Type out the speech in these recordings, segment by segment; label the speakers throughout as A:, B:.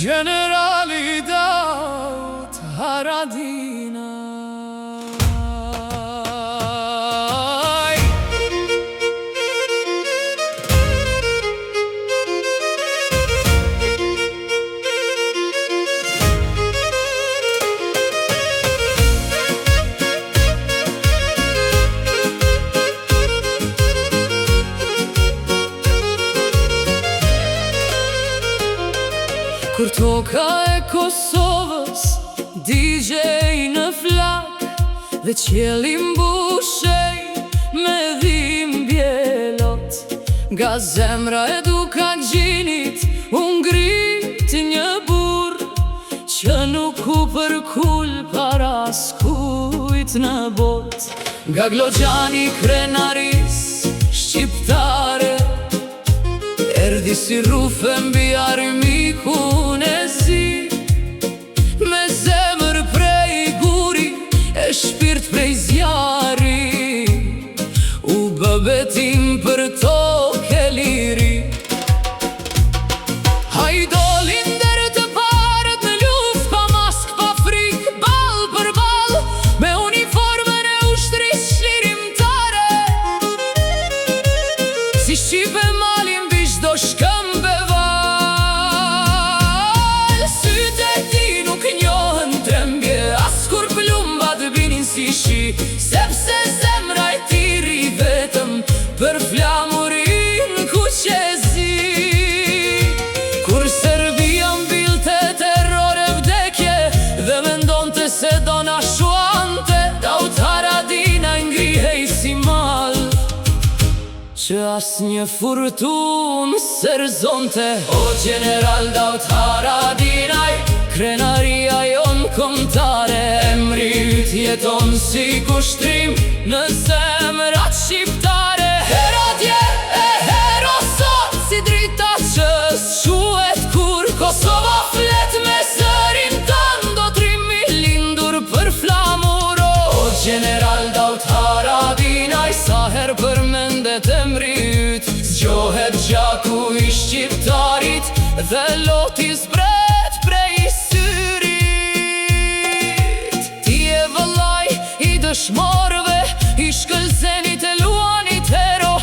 A: Generali Daut Haradinaj. Kur toka e Kosovës DJ në flak dhe qielli mbushej me dhimbjelot, nga zemra e Dukaqinit u ngrit një burr që nuk u përkul para askujt në bot. Nga Gloxhani krenaris shqiptare erdi si rufe mbi armikun e zi, me zemër prej guri e shpirt prej zjari, u bë betim për tokë e liri. Hajdolin der të parët në luft, pa mask, pa frik, ball për ball, me uniformën e ushtrisë shlirimtare, si shqipe malin do shkëmbe val. Sytë e ti nuk njohën trembje, as kur plumbat binin si shi, sepse zemra e ti ri vetëm për flamurin kuqezi. Kur Serbia mbilte terror e vdekje dhe mendonte se do na shuante, Daut Haradinaj ngrihej si mal që asnjë furtun s'erzonte. O General Daut Haradinaj, krenaria jon kombëtare, emri yt jeton si kushtrim në zemrat shqiptare. Heradje e hero sot, si drita që s'shuhet kur Kosova flet me zërin tan, do trimi lindur për flamuro. O General Daut Haradinaj, sa her përmendet emri yt, zgjohet gjaku i shqiptarit dhe loti zbret prej syrit. Ti e vëllaj i dëshmorëve, i shkëlzenit e luanit hero,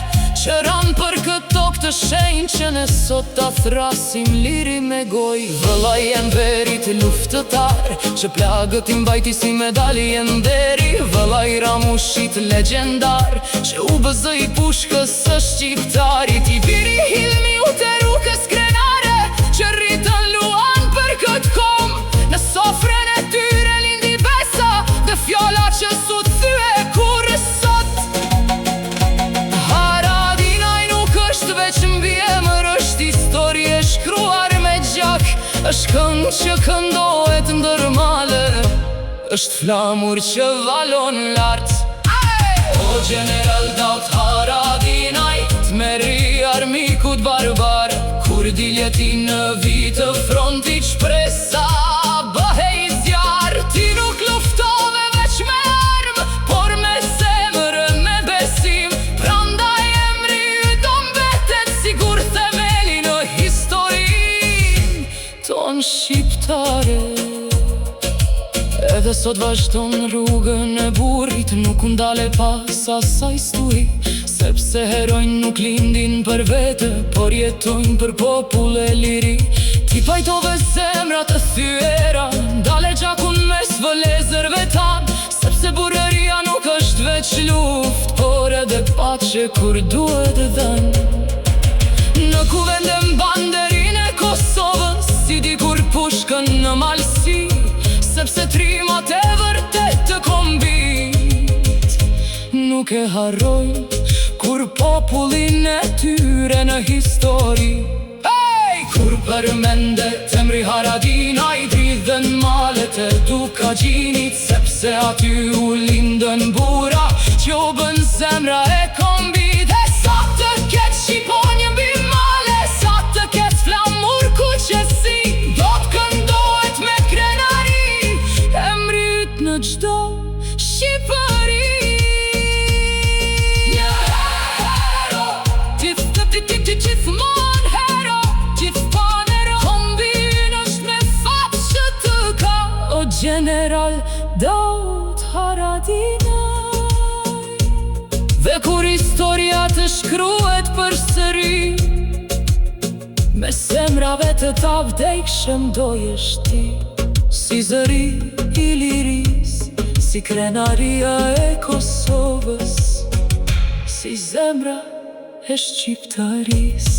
A: që ran për këtë tokë të shenjtë që ne sot ta thrasim liri me goj. Vëllaj e mberit luftëtar, që plagët i mbajti si medalje nderi, vëllaj Ramushit legjendar, që u bëzë i pushkës së shqiptarit. I biri Hilmi u të rukës krenare, që rritën luan për këtë kom, në sofren e tyre lindi besa dhe fjolla që su të thyë kur sot. Haradinaj nuk është veç mbi emër, është histori e shkruar me gjak, është këngë që këndohet ndër male, është flamur që valon lart. O General Daut Haradinaj, t'meri armikut barbar, kur dilje ti në vitë fronti shpresa bëhej zjar. Ti nuk luftove veç me arm, por me zemër, me besim, prandaj emri yt do mbetet sigur themeli në historin ton shqiptare. Edhe sot vazhdon rrugën e burrit, nuk u ndale pas asaj sturi, sepse herojnë nuk lindin për vete, por jetojnë për popull e liri. Ti pajtove zemrat të thyera, ndale gjakun mes vëlezërve tan, sepse burëria nuk është veç luft, por edhe paçe kur duhet dhën. Në kuvendem banderin e Kosovës, si dikur pushkën në malsi, sepse trimat e vërtet të kombit nuk e harrojnë kur popullin e tyre në histori. Kur përmendet emri Haradinaj, dridhen malet e Dukaqinit, sepse aty u lindën bura që u bën zemra e kombit. E sa të ketë shqiponjë mbi male, sa të ketë flamur kuqesi, do të këndohet me krenari, emri yt në çdo Shqipëri. Një hero, gjithmonë hero, gjithmonë hero, kombin është me dal dot haradinaj. Dhe kur historia të shkruhet për sëri, me semrave të ta vdekshëm do jesh ti. Si zëri i liris, si krenaria e Kosovës, si zemra e shqiptaris.